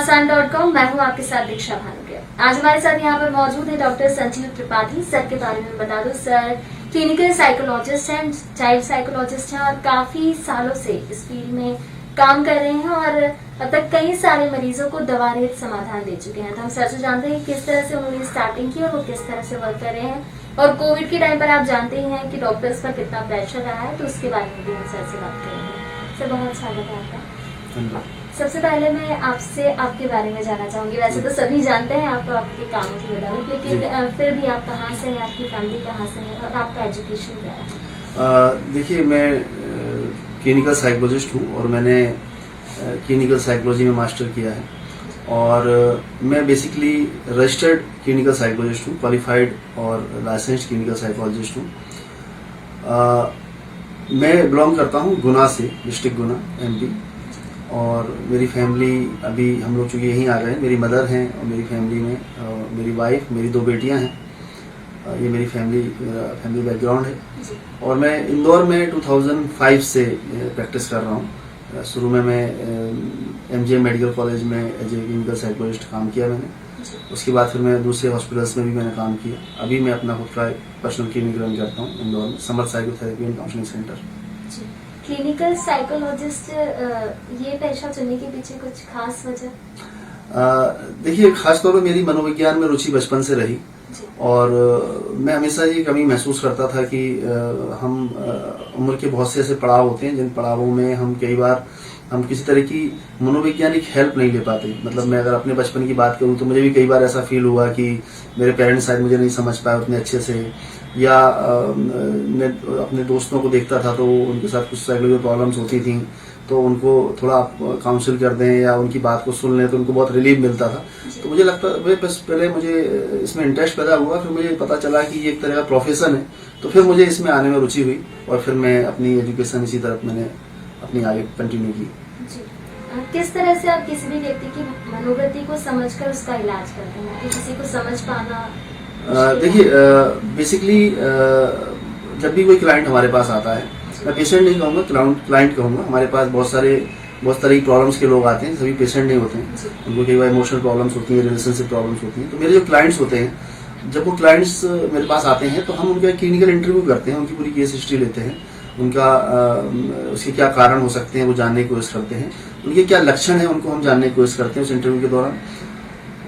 घमासान.com। मैं हूँ आपके साथ दीक्षा भानुप्रिया। आज हमारे साथ यहाँ पर मौजूद है डॉक्टर संजीव त्रिपाठी। सर के बारे में बता दूं, सर क्लिनिकल साइकोलॉजिस्ट हैं, चाइल्ड साइकोलॉजिस्ट हैं और काफी सालों से इस फील्ड में काम कर रहे हैं और अब तक कई सारे मरीजों को दवा रहित समाधान दे चुके हैं। तो हम सर से जानते हैं किस तरह से उन्होंने स्टार्टिंग की और वो किस तरह से वर्क कर रहे हैं। और कोविड के टाइम पर आप जानते ही हैं कि डॉक्टर्स पर कितना प्रेशर रहा है, तो उसके बारे में भी हम सर से बात करेंगे। सर बहुत स्वागत है आपका। सबसे पहले मैं आपसे आपके बारे में जानना चाहूंगी। वैसे तो सभी जानते हैं आप आपके काम की बदौलत, लेकिन फिर भी आप कहाँ से हैं, आपकी फैमिली कहाँ से है और आपका एजुकेशन क्या है? देखिए, मैं क्लिनिकल साइकोलॉजिस्ट हूँ और मैंने क्लिनिकल साइकोलॉजी में मास्टर किया है और मैं बेसिकली रजिस्टर्ड क्लिनिकल साइकोलॉजिस्ट हूँ, क्वालिफाइड और लाइसेंस्ड क्लिनिकल साइकोलॉजिस्ट हूँ। मैं बिलोंग करता हूँ गुना से, डिस्ट्रिक्ट गुना, MP। और मेरी फैमिली, अभी हम लोग चूँकि यहीं आ गए, मेरी मदर हैं और मेरी फैमिली में मेरी वाइफ, मेरी 2 बेटियां हैं। ये मेरी फैमिली बैकग्राउंड है। और मैं इंदौर में 2005 से प्रैक्टिस कर रहा हूँ। शुरू में मैं MGM मेडिकल कॉलेज में एज ए क्लिनिकल साइकोलॉजिस्ट काम किया मैंने। उसके बाद फिर मैं दूसरे हॉस्पिटल्स में भी मैंने काम किया। अभी मैं अपना खुद का पर्सनल क्लिनिक रन करता हूँ इंदौर में, summer psychotherapy and counselling centre. Clinical psychologist ये पेशा चुनने के पीछे कुछ खास वजह? देखिए, खासतौर पर मेरी मनोविज्ञान में रुचि बचपन से रही और मैं हमेशा ये कमी महसूस करता था कि हम उम्र के बहुत से ऐसे पड़ाव होते हैं जिन पड़ावों में हम कई बार किसी तरह की मनोवैज्ञानिक हेल्प नहीं ले पाते। मतलब मैं अगर अपने बचपन की बात करूं तो मुझे भी कई बार ऐसा फील हुआ कि मेरे पेरेंट्स शायद मुझे नहीं समझ पाए उतने अच्छे से, या मैं अपने दोस्तों को देखता था तो उनके साथ कुछ साइकोलॉजिकल प्रॉब्लम्स होती थी तो उनको थोड़ा काउंसिल कर दें या उनकी बात को सुन लें तो उनको बहुत रिलीफ मिलता था। तो मुझे लगता बस पहले मुझे इसमें इंटरेस्ट पैदा हुआ, फिर मुझे पता चला कि ये एक तरह का प्रोफेशन है, तो फिर मुझे इसमें आने में रुचि हुई और फिर मैं अपनी एजुकेशन इसी तरफ मैंने अपनी आगे कंटिन्यू की। किस तरह से आप किसी भी व्यक्ति की मनोगति को समझकर उसका इलाज करते हैं कि किसी को समझ पाना? देखिए, बेसिकली जब भी कोई क्लाइंट हमारे पास आता है, मैं पेशेंट नहीं कहूँगा, क्लाइंट कहूँगा। हमारे पास बहुत तरह की प्रॉब्लम्स के लोग आते हैं, सभी पेशेंट नहीं होते हैं। उनको कई बार इमोशनल प्रॉब्लम्स होती हैं, रिलेशनशिप प्रॉब्लम्स होती हैं। तो मेरे जो क्लाइंट्स होते हैं, जब वो क्लाइंट्स मेरे पास आते हैं तो हम उनका क्लिनिकल इंटरव्यू करते हैं, उनकी पूरी केस हिस्ट्री लेते हैं, उनका उसके क्या कारण हो सकते हैं वो जानने की कोशिश करते हैं, उनके क्या लक्षण है उनको हम जानने की कोशिश करते हैं उस इंटरव्यू के दौरान।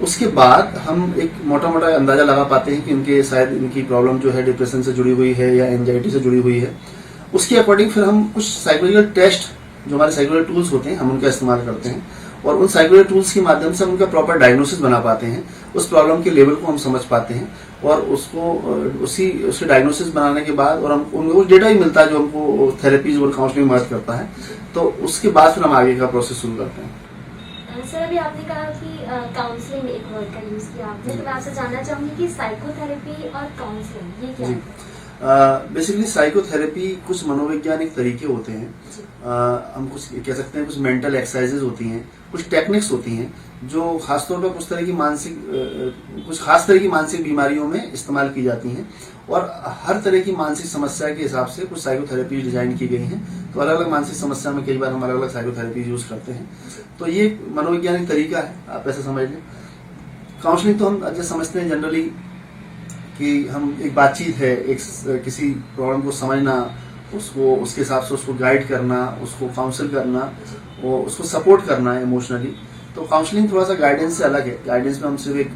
उसके बाद हम एक मोटा अंदाजा लगा पाते हैं कि उनके शायद इनकी प्रॉब्लम जो है डिप्रेशन से जुड़ी हुई है या एंजाइटी से जुड़ी हुई है। उसके अकॉर्डिंग फिर हम कुछ साइकोलॉजिकल टेस्ट, जो हमारे साइकोलॉजिकल टूल्स होते हैं, हम उनका इस्तेमाल करते हैं और उन साइकोलॉजिकल टूल्स के माध्यम से हम उनका प्रॉपर डायग्नोसिस बना पाते हैं, उस प्रॉब्लम के लेवल को हम समझ पाते हैं और उसको उसके डायग्नोसिस बनाने के बाद और हम उनको डेटा ही मिलता है जो हमको थेरेपीज और काउंसलिंग में मदद करता है। तो उसके बाद फिर हम आगे का प्रोसेस शुरू करते हैं। सर, अभी आपने कहा कि काउंसलिंग एक वर्ड का यूज किया आपने, तो मैं आपसे जानना चाहूंगी कि साइकोथेरेपी और काउंसलिंग ये क्या है? बेसिकली साइकोथेरेपी कुछ मनोवैज्ञानिक तरीके होते हैं, हम कुछ कह सकते हैं, कुछ मेंटल एक्सरसाइजेज होती हैं, कुछ टेक्निक्स होती हैं जो खासतौर पर कुछ खास तरह की मानसिक बीमारियों में इस्तेमाल की जाती हैं और हर तरह की मानसिक समस्या के हिसाब से कुछ साइकोथेरेपी डिजाइन की गई हैं। तो अलग अलग मानसिक समस्या में कई बार हम अलग अलग साइकोथेरेपी यूज करते हैं। तो ये मनोवैज्ञानिक तरीका है, आप ऐसा समझ लें। काउंसलिंग तो हम जैसे समझते हैं जनरली कि हम एक बातचीत है, एक किसी प्रॉब्लम को समझना, उसको उसके हिसाब से उसको गाइड करना, उसको काउंसिल करना, वो उसको सपोर्ट करना है इमोशनली। तो काउंसलिंग थोड़ा सा गाइडेंस से अलग है। गाइडेंस में हम सिर्फ एक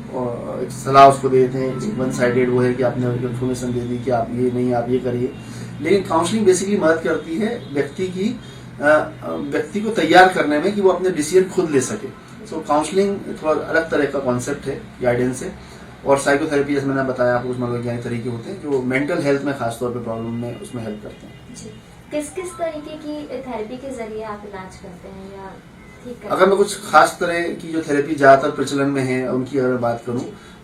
सलाह उसको दे देते हैं, वन साइडेड वो है कि आपने इन्फॉर्मेशन दे दी कि आप ये नहीं, आप ये करिए। लेकिन काउंसलिंग बेसिकली मदद करती है व्यक्ति को तैयार करने में कि वो अपने डिसीजन खुद ले सके। तो काउंसलिंग थोड़ा अलग तरह का कॉन्सेप्ट है गाइडेंस से। और साइकोथेरेपी, जैसे मैंने बताया आपको, कुछ मनोवैज्ञानिक तरीके होते हैं जो मेंटल हेल्थ में खासतौर पर प्रॉब्लम में उसमें हेल्प करते हैं। किस तरीके की थेरेपी के जरिए आप इलाज करते हैं या ठीक करते हैं? अगर मैं कुछ खास तरह की जो थेरेपी ज्यादातर प्रचलन में है उनकी अगर बात करूं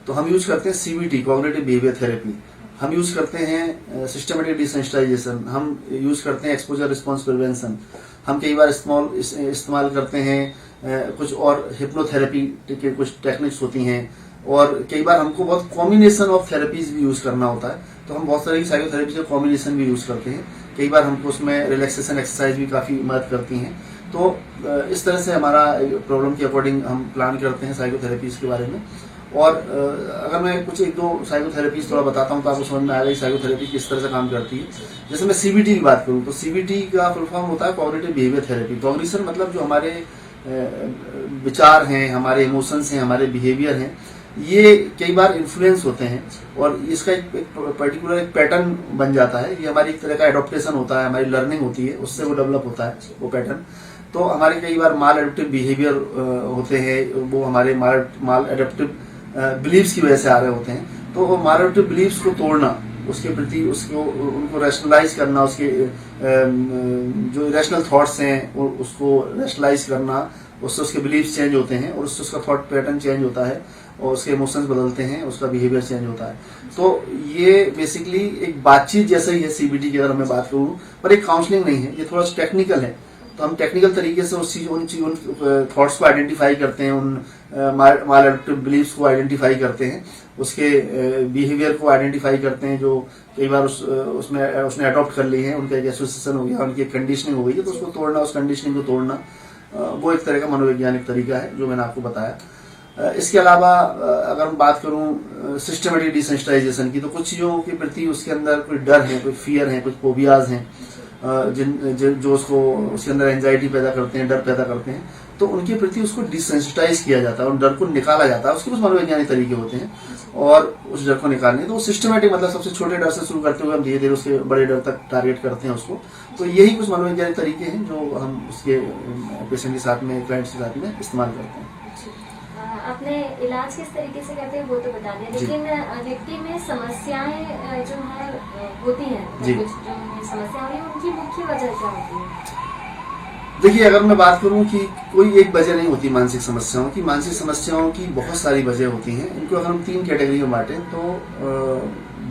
तो हम यूज करते हैं CBT, कॉग्निटिव बिहेवियर थेरेपी। हम यूज करते हैं सिस्टमेटिक डिसेंसिटाइजेशन, हम यूज करते हैं एक्सपोजर रिस्पॉन्स प्रिवेंशन, हम कई बार इस्तेमाल करते हैं कुछ और हिप्नोथेरेपी के कुछ टेक्निक्स होती हैं और कई बार हमको बहुत कॉम्बिनेशन ऑफ थेरेपीज भी यूज करना होता है। तो हम बहुत सारी साइकोथेरेपी का कॉम्बिनेशन भी यूज करते हैं। कई बार हमको उसमें रिलैक्सेशन एक्सरसाइज भी काफी मदद करती हैं। तो इस तरह से हमारा प्रॉब्लम के अकॉर्डिंग हम प्लान करते हैं साइकोथेरेपीज के बारे में। और अगर मैं कुछ एक दो साइकोथेरेपीज थोड़ा बताता हूँ तो आपको समझ में आएगा कि साइकोथेरेपी किस तरह से काम करती है। जैसे मैं सीबीटी की बात करूँ तो सीबीटी का फुल फॉर्म होता है कॉग्निटिव बिहेवियर थेरेपी। कॉग्निशन मतलब जो हमारे विचार हैं, हमारे इमोशंस हैं, हमारे बिहेवियर हैं, ये कई बार इन्फ्लुएंस होते हैं और इसका एक पर्टिकुलर एक पैटर्न बन जाता है। ये हमारी एक तरह का एडॉप्टेशन होता है, हमारी लर्निंग होती है, उससे वो डेवलप होता है वो पैटर्न। तो हमारे कई बार माल एडप्टिव बिहेवियर होते हैं, वो हमारे माल एडप्टिव बिलीव्स की वजह से आ रहे होते हैं। तो वो माल एडप्टिव बिलीव्स को तोड़ना, उसके प्रति उसको उनको रैशनलाइज करना, उसके जो इरेशनल थॉट्स हैं उसको रैशनलाइज करना, उससे उसके बिलीव्स चेंज होते हैं और उससे उसका थॉट पैटर्न चेंज होता है और उसके इमोशंस बदलते हैं, उसका बिहेवियर चेंज होता है। तो ये बेसिकली एक बातचीत जैसा ही है सीबीटी की, अगर मैं बात करूँ, पर एक काउंसलिंग नहीं है, ये थोड़ा टेक्निकल है। तो हम टेक्निकल तरीके से उन थॉट्स को आइडेंटिफाई करते हैं, उन माल एडप्टिव बिलीव्स को आइडेंटिफाई करते हैं, उसके बिहेवियर को आइडेंटिफाई करते हैं जो कई बार उसने अडॉप्ट कर ली है, उनका एक एसोसिएशन हो गया, उनकी कंडीशनिंग हो गई है, तो उसको तोड़ना, उस कंडीशनिंग को तोड़ना, वो एक तरह का मनोवैज्ञानिक तरीका है जो मैंने आपको बताया। इसके अलावा अगर मैं बात करूं सिस्टमेटिक डिसेंसिटाइजेशन की, तो कुछ चीजों के प्रति उसके अंदर कोई डर है, कोई फियर है, कुछ फोबियाज हैं जो उसको उसके अंदर एंजाइटी पैदा करते हैं, डर पैदा करते हैं, तो उनके प्रति उसको डिसेंसिटाइज किया जाता है और डर को निकाला जाता है। उसके कुछ मनोवैज्ञानिक तरीके होते हैं और उस डर को निकालने, तो सिस्टमेटिक मतलब सबसे छोटे डर से शुरू करते हुए हम धीरे धीरे उसके बड़े डर तक टारगेट करते हैं उसको। तो यही कुछ मनोवैज्ञानिक तरीके हैं जो हम उसके पेशेंट के साथ में, क्लाइंट के साथ में इस्तेमाल करते हैं। आपने इलाज किस तरीके से करते हैं वो तो बता दिया, लेकिन व्यक्ति में समस्याएं जो है होती हैं, कुछ जो समस्या हो रही है उनकी मुख्य वजह क्या होती है? देखिए, अगर मैं बात करूं कि कोई एक वजह नहीं होती मानसिक समस्याओं की, मानसिक समस्याओं की बहुत सारी वजह होती हैं। इनको अगर हम 3 कैटेगरी में बांटें तो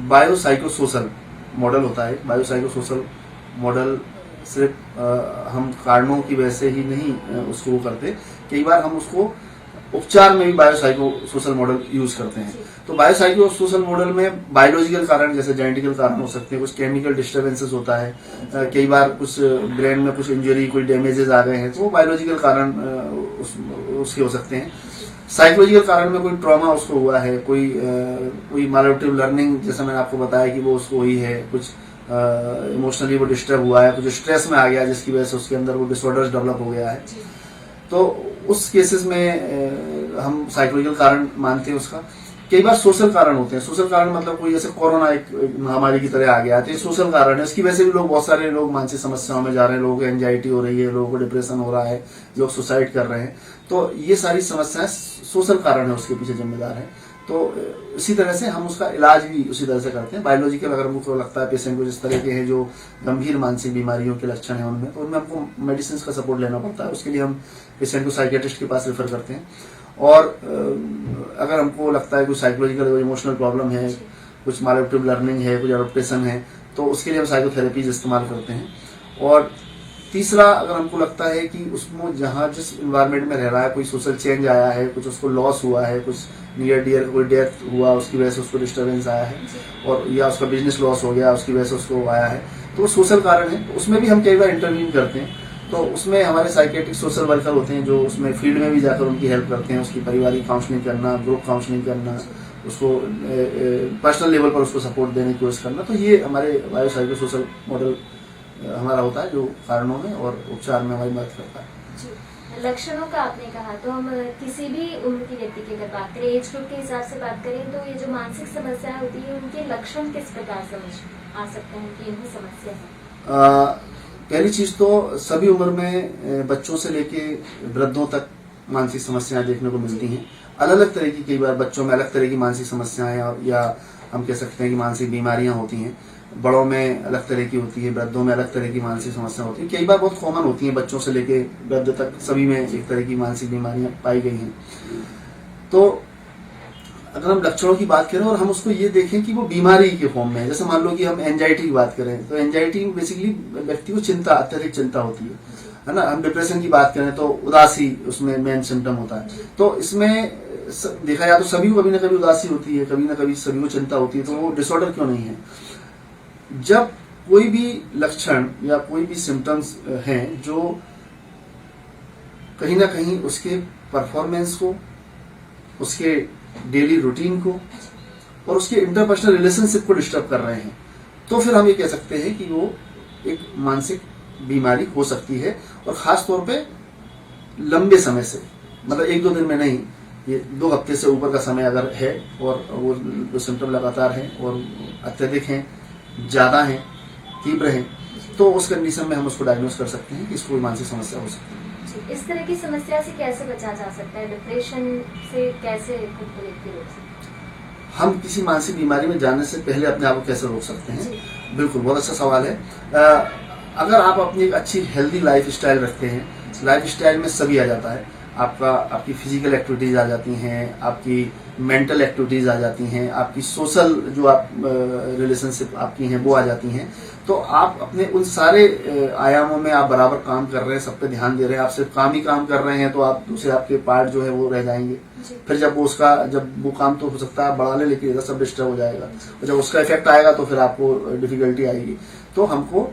बायोसाइकोसोशल मॉडल होता है। बायोसाइकोसोशल मॉडल सिर्फ हम कारणों की वजह से ही नहीं उसको वो करते, कई बार हम उसको उपचार में भी बायोसाइकोसोशल मॉडल यूज करते हैं। तो बायोसाइकोसोशल मॉडल में बायोलॉजिकल कारण जैसे जेनेटिकल कारण हो सकते हैं, कुछ केमिकल डिस्टर्बेंसेस होता है, कई बार कुछ ब्रेन में कुछ इंजरी, कोई डैमेजेस आ गए हैं, तो वो बायोलॉजिकल कारण उसके हो सकते हैं। साइकोलॉजिकल कारण में कोई ट्रॉमा उसको हुआ है, कोई मैलएडप्टिव लर्निंग जैसा मैंने आपको बताया कि वो उसको हुई है, कुछ इमोशनली वो डिस्टर्ब हुआ है, कुछ स्ट्रेस में आ गया जिसकी वजह से उसके अंदर वो डिसऑर्डर्स डेवलप हो गया है। तो उस केसेस में हम साइकोलॉजिकल कारण मानते हैं उसका। कई बार सोशल कारण होते हैं। सोशल कारण मतलब कोई जैसे कोरोना एक महामारी की तरह आ गया, तो ये सोशल कारण है। इसकी वजह से भी बहुत सारे लोग मानसिक समस्याओं में जा रहे हैं, लोगों को एंजाइटी हो रही है, लोगों को डिप्रेशन हो रहा है, लोग सुसाइड कर रहे हैं। तो ये सारी समस्याएं सोशल कारण है, उसके पीछे जिम्मेदार है। तो इसी तरह से हम उसका इलाज भी उसी तरह से करते हैं। बायोलॉजिकल अगर हमको लगता है पेशेंट को जिस तरह के हैं जो गंभीर मानसिक बीमारियों के लक्षण हैं उनमें, तो उनमें हमको मेडिसिन का सपोर्ट लेना पड़ता है। उसके लिए हम पेशेंट को साइकियाट्रिस्ट के पास रेफर करते हैं। और अगर हमको लगता है कोई साइकोलॉजिकल इमोशनल प्रॉब्लम है, कुछ मैलएडप्टिव लर्निंग है, कुछ एडॉप्टेशन है, तो उसके लिए हम साइकोथेरेपीज इस्तेमाल करते हैं। और तीसरा, अगर हमको लगता है कि उसमें जहाँ जिस इन्वायरमेंट में रह रहा है कोई सोशल चेंज आया है, कुछ उसको लॉस हुआ है, कुछ नियर डियर कोई डेथ हुआ, उसकी वजह से उसको डिस्टर्बेंस आया है, और या उसका बिजनेस लॉस हो गया, उसकी वजह से उसको आया है, तो वो सोशल कारण है। तो उसमें भी हम कई बार इंटरवीन करते हैं। तो उसमें हमारे साइकेट्रिक सोशल वर्कर होते हैं जो उसमें फील्ड में भी जाकर उनकी हेल्प करते हैं, उसकी पारिवारिक काउंसलिंग करना, ग्रुप काउंसलिंग करना, उसको पर्सनल लेवल पर उसको सपोर्ट देने की कोशिश करना। तो ये हमारे बायोसाइकोसोशल मॉडल हमारा होता है जो कारणों में और उपचार में हमारी मदद करता है। लक्षणों का आपने कहा, तो हम किसी भी उम्र के व्यक्ति की अगर बात करें, एज ग्रुप के हिसाब से बात करें, तो ये जो मानसिक समस्या होती है उनके लक्षण किस प्रकार समझ आ सकते हैं कि इन्हें समस्या है? पहली चीज तो सभी उम्र में बच्चों से लेके वृद्धों तक मानसिक समस्याएं देखने को मिलती हैं। अलग अलग तरह की, कई बार बच्चों में अलग तरह की मानसिक समस्याएं या हम कह सकते हैं कि मानसिक बीमारियां होती हैं। बड़ों में अलग तरह की होती है, वृद्धों में अलग तरह की मानसिक समस्या होती है। कई बार बहुत कॉमन होती हैं, बच्चों से लेके वृद्ध तक सभी में एक तरह की मानसिक बीमारियां पाई गई हैं। तो अगर हम लक्षणों की बात करें और हम उसको ये देखें कि वो बीमारी के फॉर्म में है, जैसे मान लो कि हम एंजाइटी की बात करें, तो एंजाइटी बेसिकली व्यक्ति को चिंता, अत्यधिक चिंता होती है ना। हम डिप्रेशन की बात करें तो उदासी उसमें मेन सिम्टम होता है। तो इसमें देखा जाए तो सभी को कभी ना कभी उदासी होती है, कभी ना कभी सभी को चिंता होती है। तो वो डिसऑर्डर क्यों नहीं है? जब कोई भी लक्षण या कोई भी सिम्टम्स हैं जो कहीं ना कहीं उसके परफॉर्मेंस को, उसके डेली रूटीन को और उसके इंटरपर्सनल रिलेशनशिप को डिस्टर्ब कर रहे हैं, तो फिर हम ये कह सकते हैं कि वो एक मानसिक बीमारी हो सकती है। और खास तौर पे लंबे समय से, मतलब 1-2 दिन में नहीं, ये 2 हफ्ते से ऊपर का समय अगर है और वो सिम्टम लगातार हैं और अत्यधिक हैं, ज़्यादा हैं, तीव्र हैं, तो उस कंडीशन में हम उसको डायग्नोज कर सकते हैं कि इसको कोई मानसिक समस्या हो सकती है। इस तरह की समस्या से कैसे बचा जा सकता है? डिप्रेशन से कैसे खुद को रोक सकते हैं? हम किसी मानसिक बीमारी में जाने से पहले अपने आप को कैसे रोक सकते हैं? बिल्कुल, बहुत अच्छा सवाल है। अगर आप अपनी एक अच्छी हेल्दी लाइफ स्टाइल रखते हैं, लाइफ स्टाइल में सभी आ जाता है, आपकी फिजिकल एक्टिविटीज आ जाती हैं, आपकी मेंटल एक्टिविटीज आ जाती हैं, आपकी सोशल जो आप रिलेशनशिप आपकी हैं वो आ जाती हैं, तो आप अपने उन सारे आयामों में आप बराबर काम कर रहे हैं, सब पे ध्यान दे रहे हैं। आप सिर्फ काम ही काम कर रहे हैं तो आप दूसरे आपके पार्ट जो है वो रह जाएंगे। फिर जब वो काम तो हो सकता है बढ़ा ले, लेकिन सब डिस्टर्ब हो जाएगा, और जब उसका इफेक्ट आएगा तो फिर आपको डिफिकल्टी आएगी। तो हमको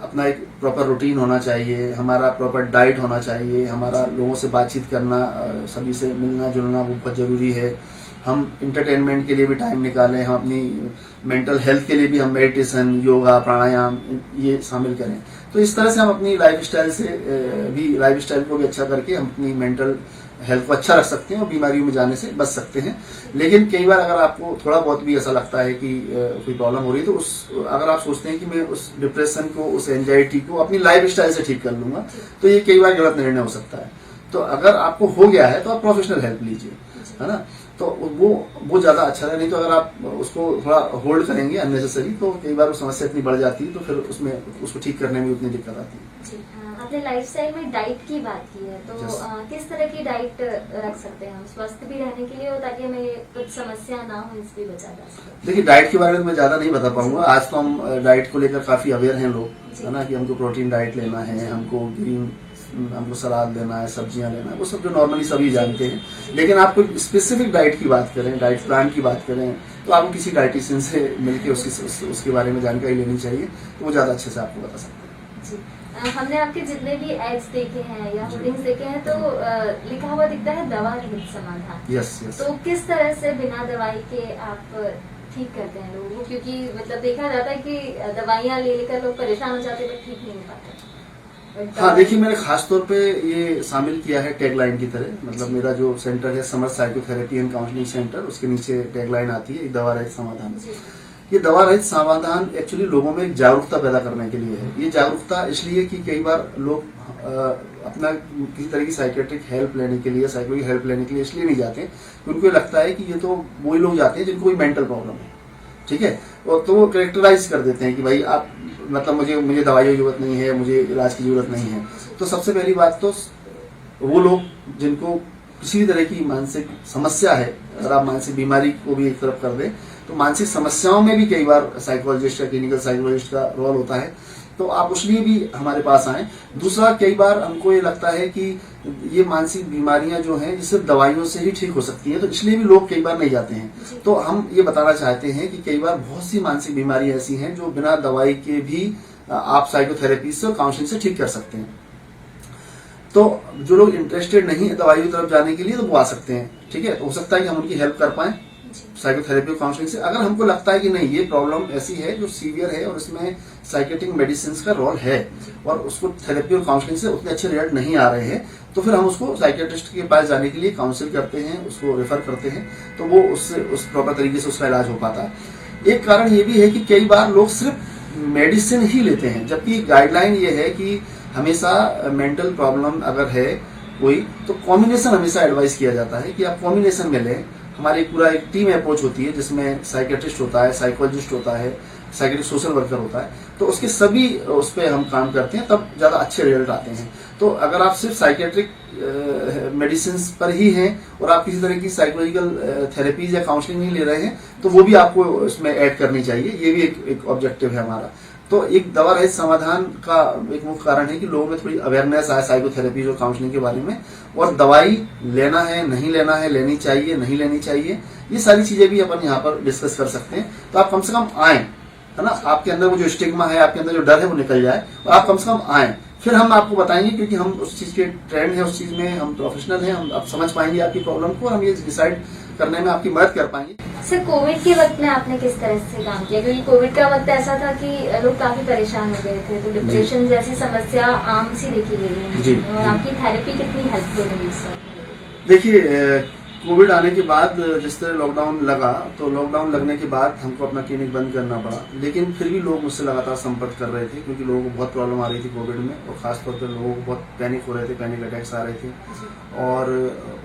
अपना एक प्रॉपर रूटीन होना चाहिए, हमारा प्रॉपर डाइट होना चाहिए, हमारा लोगों से बातचीत करना, सभी से मिलना जुलना वो बहुत ज़रूरी है। हम इंटरटेनमेंट के लिए भी टाइम निकालें, हम अपनी मेंटल हेल्थ के लिए भी हम मेडिटेशन, योगा, प्राणायाम ये शामिल करें। तो इस तरह से हम अपनी लाइफ स्टाइल को भी अच्छा करके हम अपनी मेंटल हेल्थ को अच्छा रख सकते हैं और बीमारियों में जाने से बच सकते हैं। लेकिन कई बार अगर आपको थोड़ा बहुत भी ऐसा लगता है कि कोई प्रॉब्लम हो रही है, तो अगर आप सोचते हैं कि मैं उस डिप्रेशन को, उस एंजाइटी को अपनी लाइफ स्टाइल से ठीक कर लूंगा, तो ये कई बार गलत निर्णय हो सकता है। तो अगर आपको हो गया है तो आप प्रोफेशनल हेल्प लीजिए, है ना, तो वो ज्यादा अच्छा है। नहीं तो अगर आप उसको थोड़ा होल्ड करेंगे अननेसेसरी, तो कई बार वो समस्या इतनी बढ़ जाती है, तो फिर उसको ठीक करने में उतनी दिक्कत आती है। आपने लाइफस्टाइल में डाइट की बात की है, तो किस तरह की डाइट रख सकते हैं हम स्वस्थ भी रहने के लिए, और ताकि हमें कुछ समस्या ना हो, इसलिए बचा जा सके? देखिए, डाइट के बारे में मैं ज्यादा नहीं बता पाऊंगा। आज तो हम डाइट को लेकर काफी अवेयर हैं लोग, है ना, कि हमको प्रोटीन डाइट लेना है, हमको सलाद लेना है, सब्जियां लेना है, वो सब जो नॉर्मली सभी जानते हैं। लेकिन आप कोई स्पेसिफिक डाइट की बात करें, डाइट प्लान की बात करें, तो आपको किसी डाइटिशियन से मिलकर उसके बारे में जानकारी लेनी चाहिए, तो वो ज्यादा अच्छे से आपको बता सकते हैं। हमने आपके जितने भी एड्स देखे हैं या होर्डिंग्स देखे हैं, तो लिखा हुआ दिखता है दवा रहित समाधान। यस। तो किस तरह से बिना दवाई के आप ठीक करते हैं लोगों को? क्योंकि मतलब देखा जाता है कि दवाइयाँ ले लेकर लोग परेशान हो जाते हैं, बट ठीक नहीं हो पाते। हाँ, देखिए, मैंने खास तौर पे ये शामिल किया है टैगलाइन की तरह। मतलब मेरा जो सेंटर है summer psychotherapy and counselling centre, उसके नीचे टैगलाइन आती है, दवा रहित समाधान। ये दवा रहित समाधान एक्चुअली लोगों में एक जागरूकता पैदा करने के लिए है। ये जागरूकता इसलिए कि कई बार लोग अपना किसी तरह की साइकेट्रिक हेल्प लेने के लिए, साइकोलॉजिकल हेल्प लेने के लिए इसलिए नहीं जाते, उनको लगता है कि ये तो वही लोग जाते हैं जिनको कोई मेंटल प्रॉब्लम है, ठीक है, और तो वो कैरेक्टराइज कर देते हैं कि भाई आप, मतलब मुझे दवाइयों की जरूरत नहीं है, मुझे इलाज की जरूरत नहीं है। तो सबसे पहली बात तो वो लोग जिनको किसी तरह की मानसिक समस्या है, अगर आप मानसिक बीमारी को भी एक तरफ कर दें, तो मानसिक समस्याओं में भी कई बार साइकोलॉजिस्ट या क्लिनिकल साइकोलॉजिस्ट का रोल होता है, तो आप उसलिए भी हमारे पास आए। दूसरा, कई बार हमको ये लगता है कि ये मानसिक बीमारियां जो हैं, सिर्फ दवाइयों से ही ठीक हो सकती हैं, तो इसलिए भी लोग कई बार नहीं जाते हैं। तो हम ये बताना चाहते हैं कि कई बार बहुत सी मानसिक बीमारियां ऐसी हैं जो बिना दवाई के भी आप साइकोथेरेपी से, काउंसलिंग से ठीक कर सकते हैं। तो जो लोग इंटरेस्टेड नहीं है दवाई की तरफ जाने के लिए, तो वो आ सकते हैं, ठीक है। हो सकता है कि हम उनकी हेल्प कर पाए साइकोथेरेपी और काउंसलिंग से। अगर हमको लगता है कि नहीं, ये प्रॉब्लम ऐसी है जो सीवियर है और इसमें साइकेट्रिक मेडिसिन का रोल है और उसको थेरेपी और काउंसलिंग से उतने अच्छे रिजल्ट नहीं आ रहे हैं, तो फिर हम उसको साइकेट्रिस्ट के पास जाने के लिए काउंसिल करते हैं, उसको रेफर करते हैं, तो वो उस प्रॉपर तरीके से उसका इलाज हो पाता है। एक कारण ये भी है कि कई बार लोग सिर्फ मेडिसिन ही लेते हैं, जबकि गाइडलाइन ये है कि हमेशा मेंटल प्रॉब्लम अगर है कोई, तो कॉम्बिनेशन हमेशा एडवाइस किया जाता है कि आप कॉम्बिनेशन में लें। हमारी पूरा एक टीम अप्रोच होती है जिसमें साइकेट्रिस्ट होता है, साइकोलॉजिस्ट होता है, साइकेट्रिक सोशल वर्कर होता है, तो उसके सभी उस पर हम काम करते हैं, तब ज्यादा अच्छे रिजल्ट आते हैं। तो अगर आप सिर्फ साइकेट्रिक मेडिसिन पर ही हैं और आप किसी तरह की साइकोलॉजिकल थेरेपीज या काउंसलिंग नहीं ले रहे हैं, तो वो भी आपको इसमें ऐड करनी चाहिए। ये भी एक ऑब्जेक्टिव है हमारा। तो एक दवा रहित समाधान का एक मुख्य कारण है कि लोगों में थोड़ी अवेयरनेस आए साइकोथेरेपी और काउंसलिंग के बारे में, और दवाई लेना है, नहीं लेना है, लेनी चाहिए, नहीं लेनी चाहिए, ये सारी चीजें भी अपन यहाँ पर डिस्कस कर सकते हैं। तो आप कम से कम आए, है ना, आपके अंदर वो जो स्टिग्मा है, आपके अंदर जो डर है वो निकल जाए, और आप कम से कम आए, फिर हम आपको बताएंगे, क्योंकि हम उस चीज़ के ट्रेंड है, उस चीज़ में हम प्रोफेशनल हैं, हम अब समझ पाएंगे आपकी प्रॉब्लम को, हम ये डिसाइड करने में आपकी मदद कर पाएंगे। सर, कोविड के वक्त में आपने किस तरह से काम किया, क्योंकि कोविड का वक्त ऐसा था कि लोग काफी परेशान हो गए थे, तो डिप्रेशन जैसी समस्या आम सी देखी गई है जी, और आपकी थेरेपी कितनी हेल्पफुल हुई सर? देखिए, कोविड आने के बाद जिस तरह लॉकडाउन लगा, तो लॉकडाउन लगने के बाद हमको अपना क्लिनिक बंद करना पड़ा, लेकिन फिर भी लोग मुझसे लगातार संपर्क कर रहे थे, क्योंकि लोगों को बहुत प्रॉब्लम आ रही थी कोविड में, और खासतौर पर लोगों को बहुत पैनिक हो रहे थे, पैनिक अटैक्स आ रहे थे। और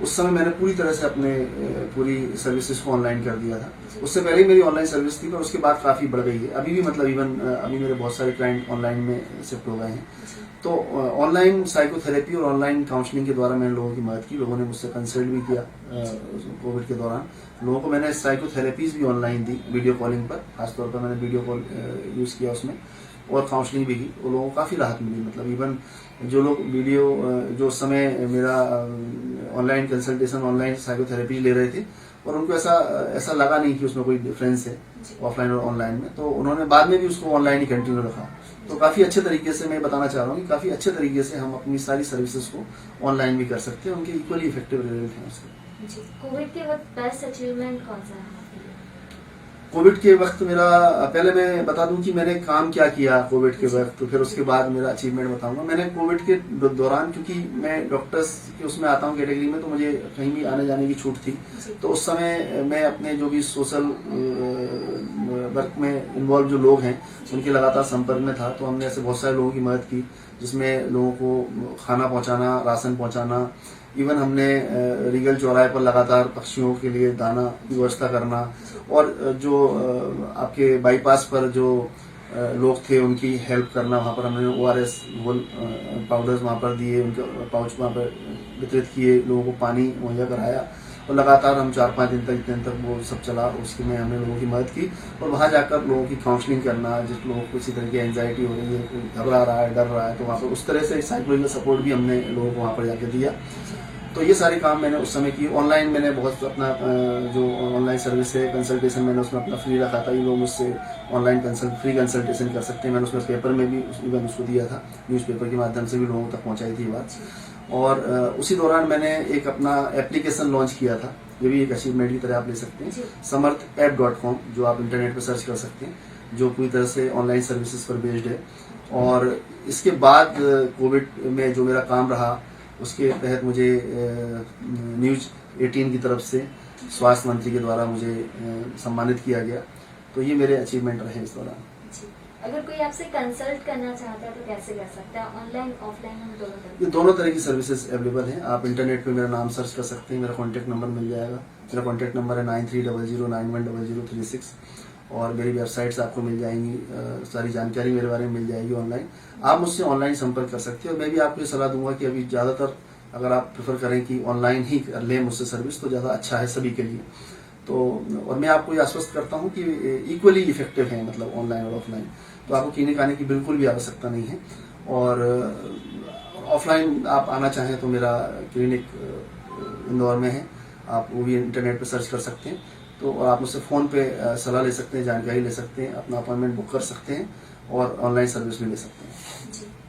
उस समय मैंने पूरी तरह से अपने पूरी सर्विसेज को ऑनलाइन कर दिया था। उससे पहले ही मेरी ऑनलाइन सर्विस थी, पर उसके बाद काफ़ी बढ़ गई है। अभी भी मतलब इवन अभी मेरे बहुत सारे क्लाइंट ऑनलाइन में शिफ्ट हो गए हैं। तो ऑनलाइन साइकोथेरेपी और ऑनलाइन काउंसलिंग के द्वारा मैंने लोगों की मदद की, लोगों ने मुझसे कंसल्ट भी किया कोविड के दौरान। लोगों को मैंने साइकोथेरेपीज भी ऑनलाइन दी, वीडियो कॉलिंग पर, खासतौर पर मैंने वीडियो कॉल यूज़ किया उसमें, और काउंसलिंग भी की। वो लोगों को काफ़ी राहत मिली। मतलब इवन जो लोग वीडियो जो उस समय मेरा ऑनलाइन कंसल्टेशन, ऑनलाइन साइकोथेरेपी ले रहे थे, और उनको ऐसा लगा नहीं कि उसमें कोई डिफरेंस है ऑफलाइन और ऑनलाइन में, तो उन्होंने बाद में भी उसको ऑनलाइन ही कंटिन्यू रखा। तो काफ़ी अच्छे तरीके से मैं बताना चाह रहा हूँ कि काफ़ी अच्छे तरीके से हम अपनी सारी सर्विसेज को ऑनलाइन भी कर सकते हैं, उनके इक्वली इफेक्टिव रिजल्ट हैं उसके। जी, कोविड के वक्त बेस्ट अचीवमेंट कौन सा है? कोविड के वक्त मेरा, पहले मैं बता दूं कि मैंने काम क्या किया कोविड के वक्त, तो फिर उसके बाद मेरा अचीवमेंट बताऊंगा। मैंने कोविड के दौरान, क्योंकि मैं डॉक्टर्स के उसमें आता हूं कैटेगरी में, तो मुझे कहीं भी आने जाने की छूट थी, तो उस समय मैं अपने जो भी सोशल वर्क में इन्वॉल्व जो लोग हैं उनके लगातार संपर्क में था। तो हमने ऐसे बहुत सारे लोगों की मदद की, जिसमें लोगों को खाना पहुंचाना, राशन पहुंचाना, इवन हमने रीगल चौराहे पर लगातार पक्षियों के लिए दाना की व्यवस्था करना, और जो आपके बाईपास पर जो लोग थे उनकी हेल्प करना, वहाँ पर हमने ORS गोल पाउडर्स वहाँ पर दिए, उनके पाउच वहाँ पर वितरित किए, लोगों को पानी मुहैया कराया, और लगातार हम 4-5 दिन तक, जितने तक वो सब चला, उसके में हमने लोगों की मदद की। और वहाँ जाकर लोगों की काउंसलिंग करना, जिस लोगों को किसी तरह की एंजाइटी हो रही है, कोई घबरा रहा है, डर रहा है, तो वहाँ पर उस तरह से साइकोलॉजिकल सपोर्ट भी हमने लोगों को वहाँ पर जाकर दिया। तो ये सारे काम मैंने उस समय की। ऑनलाइन मैंने बहुत अपना जो ऑनलाइन सर्विस है, कंसल्टेशन, मैंने उसमें अपना फ्री रखा था। ये लोग मुझसे ऑनलाइन फ्री कंसल्टेशन कर सकते हैं। मैंने उसमें पेपर में भी इवन उसको दिया था, न्यूज़पेपर के माध्यम से भी लोगों तक पहुंचाई थी बात। और उसी दौरान मैंने एक अपना एप्लीकेशन लॉन्च किया था, ये भी एक अचीवमेंट की तरह आप ले सकते हैं, samarth-app.com, जो आप इंटरनेट पर सर्च कर सकते हैं, जो पूरी तरह से ऑनलाइन सर्विसेज पर बेस्ड है। और इसके बाद कोविड में जो मेरा काम रहा, उसके तहत मुझे न्यूज़ 18 की तरफ से स्वास्थ्य मंत्री के द्वारा मुझे सम्मानित किया गया। तो ये मेरे अचीवमेंट रहे इस दौरान। अगर कोई आपसे कंसल्ट करना चाहता है तो कैसे कर सकता है? ऑनलाइन, ऑफलाइन, हम दोनों तरह? ये दोनों तरह की सर्विसेज अवेलेबल हैं। आप इंटरनेट पे मेरा नाम सर्च कर सकते हैं, मेरा कॉन्टैक्ट नंबर मिल जाएगा। मेरा कॉन्टैक्ट नंबर है 9300910036, और मेरी वेबसाइट्स आपको मिल जाएंगी, सारी जानकारी मेरे बारे में मिल जाएगी ऑनलाइन। आप मुझसे ऑनलाइन संपर्क कर सकते हैं। और मैं भी आपको ये सलाह दूंगा कि अभी ज़्यादातर अगर आप प्रेफर करें कि ऑनलाइन ही लें मुझसे सर्विस, तो ज़्यादा अच्छा है सभी के लिए। तो और मैं आपको ये आश्वस्त करता हूँ कि इक्वली इफेक्टिव है, मतलब ऑनलाइन और ऑफलाइन। तो आपको क्लिनिक आने की बिल्कुल भी आवश्यकता नहीं है। और ऑफलाइन आप आना चाहें तो मेरा क्लिनिक इंदौर में है, आप वो भी इंटरनेट पर सर्च कर सकते हैं। तो आप मुझसे फ़ोन पे सलाह ले सकते हैं, जानकारी ले सकते हैं, अपना अपॉइंटमेंट बुक कर सकते हैं, और ऑनलाइन सर्विस भी ले सकते हैं।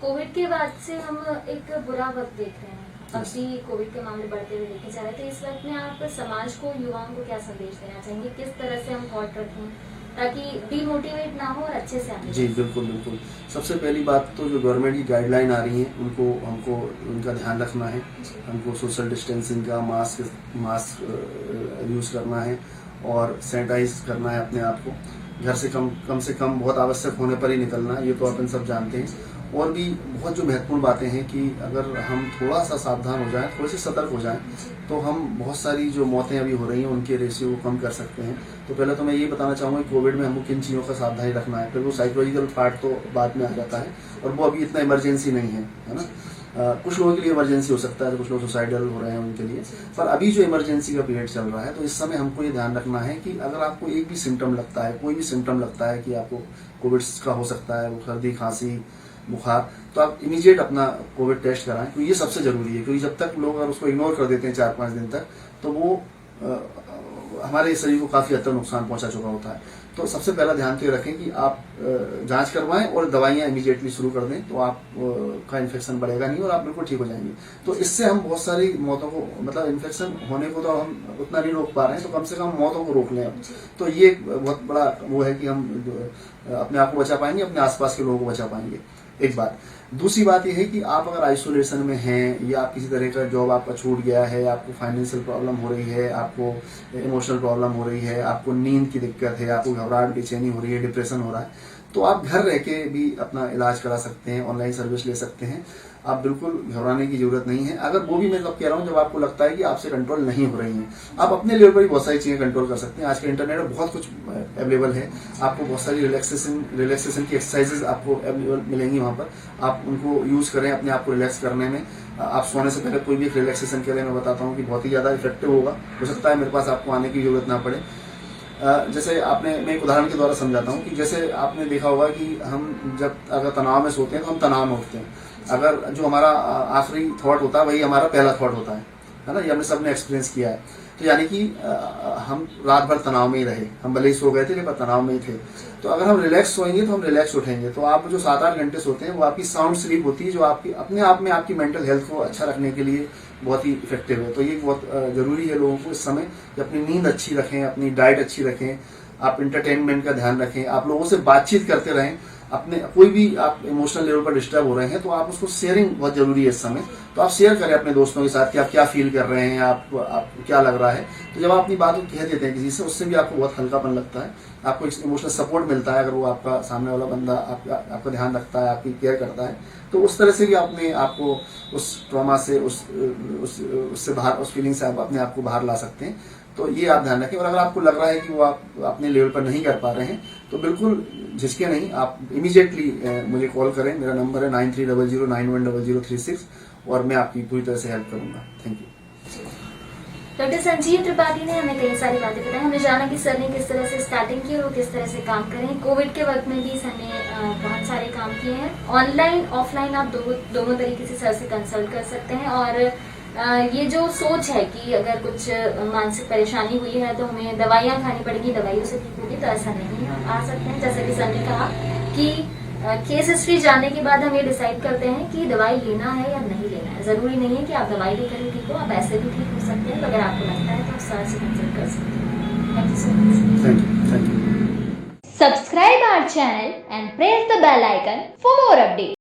कोविड के बाद से हम एक बुरा वक्त देख रहे हैं, अभी कोविड के मामले बढ़ते हुए देखे जा रहे थे। इस वक्त में आप समाज को, युवाओं को क्या संदेश देना चाहेंगे? किस तरह से हम हॉट रखें ताकि डीमोटिवेट ना हो और अच्छे से आगे? जी बिल्कुल बिल्कुल। सबसे पहली बात तो जो गवर्नमेंट की गाइडलाइन आ रही है हमको उनका ध्यान रखना है। हमको सोशल डिस्टेंसिंग का, मास्क यूज़ करना है, और सैनिटाइज करना है अपने आप को। घर से कम से कम बहुत आवश्यक होने पर ही निकलना है, ये तो अपन सब जानते हैं। और भी बहुत जो महत्वपूर्ण बातें हैं कि अगर हम थोड़ा सा सावधान हो जाएं, थोड़े से सतर्क हो जाएं, तो हम बहुत सारी जो मौतें अभी हो रही हैं उनके रेशियो को कम कर सकते हैं। तो पहले तो मैं ये बताना चाहूँगा कि कोविड में हमको किन चीज़ों का सावधानी रखना है। फिर वो साइकोलॉजिकल पार्ट तो बाद में आ जाता है, और वो अभी इतना इमरजेंसी नहीं है ना। कुछ लोगों के लिए इमरजेंसी हो सकता है, तो कुछ लोग सुसाइडल हो रहे हैं उनके लिए। पर अभी जो इमरजेंसी का पीरियड चल रहा है, तो इस समय हमको ये ध्यान रखना है कि अगर आपको एक भी सिम्टम लगता है, कोई भी सिम्टम लगता है कि आपको कोविड का हो सकता है, वो सर्दी, खांसी, बुखार, तो आप इमीडिएट अपना कोविड टेस्ट कराएं। क्योंकि ये सबसे जरूरी है, क्योंकि जब तक लोग अगर उसको इग्नोर कर देते हैं 4-5 दिन तक, तो वो हमारे शरीर को काफी हद तक नुकसान पहुंचा चुका होता है। तो सबसे पहला ध्यान तो ये रखें कि आप जांच करवाएं और दवाइयां इमीडिएटली शुरू कर दें, तो आप का इन्फेक्शन बढ़ेगा नहीं और आप बिल्कुल ठीक हो जाएंगे। तो इससे हम बहुत सारी मौतों को, मतलब इन्फेक्शन होने को तो हम उतना नहीं रोक पा रहे हैं, तो कम से कम मौतों को रोक लें अब। तो ये एक बहुत बड़ा वो है कि हम अपने आप को बचा पाएंगे, अपने आसपास के लोगों को बचा पाएंगे, एक बात। दूसरी बात यह है कि आप अगर आइसोलेशन में हैं या आप किसी तरह का जॉब आपका छूट गया है, आपको फाइनेंशियल प्रॉब्लम हो रही है, आपको इमोशनल प्रॉब्लम हो रही है, आपको नींद की दिक्कत है, आपको घबराहट बेचैनी हो रही है, डिप्रेशन हो रहा है, तो आप घर रह के भी अपना इलाज करा सकते हैं, ऑनलाइन सर्विस ले सकते हैं। आप बिल्कुल घबराने की जरूरत नहीं है। अगर वो भी मैं कह रहा हूँ जब आपको लगता है कि आपसे कंट्रोल नहीं हो रही है, आप अपने लेवल पर भी बहुत सारी चीजें कंट्रोल कर सकते हैं। आज के इंटरनेट में बहुत कुछ अवेलेबल है, आपको बहुत सारी रिलैक्सेशन की एक्सरसाइजेज आपको अवेलेबल मिलेंगी वहां पर। आप उनको यूज करें अपने आप को रिलैक्स करने में। आप सोने से पहले कोई भी एक रिलैक्सेशन के लिए मैं बताता हूँ कि बहुत ही ज्यादा इफेक्टिव होगा। हो सकता है मेरे पास आपको आने की जरूरत ना पड़े। जैसे मैं एक उदाहरण के द्वारा समझाता हूँ कि जैसे आपने देखा होगा कि हम जब अगर तनाव में सोते हैं तो हम तनाव में उठते हैं। अगर जो हमारा आखिरी थॉट होता है वही हमारा पहला थॉट होता है ना, ये हमने सबने एक्सपीरियंस किया है। तो यानी कि हम रात भर तनाव में ही रहे, हम भले ही सो गए थे लेकिन तनाव में ही थे। तो अगर हम रिलैक्स सोएंगे तो हम रिलैक्स उठेंगे। तो आप जो 7-8 घंटे सोते हैं वो आपकी साउंड स्लीप होती है, जो आपकी अपने आप में आपकी मेंटल हेल्थ को अच्छा रखने के लिए बहुत ही इफेक्टिव है। तो ये बहुत जरूरी है लोगों को इस समय कि अपनी नींद अच्छी रखें, अपनी डाइट अच्छी रखें, आप इंटरटेनमेंट का ध्यान रखें, आप लोगों से बातचीत करते रहें। अपने कोई भी आप इमोशनल लेवल पर डिस्टर्ब हो रहे हैं तो आप उसको शेयरिंग बहुत जरूरी है इस समय। तो आप शेयर करें अपने दोस्तों के साथ कि आप क्या फील कर रहे हैं, आपको क्या लग रहा है। तो जब आप अपनी बात को कह देते हैं किसी से, उससे भी आपको बहुत हल्कापन लगता है, आपको इमोशनल सपोर्ट मिलता है। अगर वो आपका सामने वाला बंदा आपका ध्यान रखता है, आपकी केयर करता है, तो उस तरह से भी अपने आपको उस ट्रॉमा से उससे बाहर, उस फीलिंग से आप अपने आप को बाहर ला सकते हैं। तो ये आप ध्यान रखें। और अगर आपको लग रहा है कि वो आप अपने लेवल पर नहीं कर पा रहे हैं तो बिल्कुल झिझके नहीं, आप इमीडिएटली मुझे कॉल करें। मेरा नंबर है 9300910036 और मैं आपकी पूरी तरह से हेल्प करूंगा। Thank you. Doctor Sanjeev Tripathi ने हमें कई सारी बातें बताई। हमने जाना कि सर ने किस तरह से स्टार्टिंग की और वो किस तरह से काम करें। कोविड के वक्त में भी सर ने बहुत सारे काम किए हैं। ऑनलाइन ऑफलाइन आप दोनों तरीके से सर से कंसल्ट कर सकते हैं। और ये जो सोच है कि अगर कुछ मानसिक परेशानी हुई है तो हमें दवाइयां खानी पड़ेगी, दवाइयों से ठीक होगी, तो ऐसा नहीं है। आ सकते हैं, जैसा कि सर ने कहा कि केस हिस्ट्री जानने के बाद हम ये डिसाइड करते हैं कि दवाई लेना है या नहीं लेना है। जरूरी नहीं है कि आप दवाई लेकर ही ठीक हो, आप ऐसे भी ठीक हो सकते हैं। तो अगर आपको लगता है तो आप सर से कंसल्ट कर सकते हैं। Thank you so much. Thank you. Subscribe our channel and press the bell icon for more updates.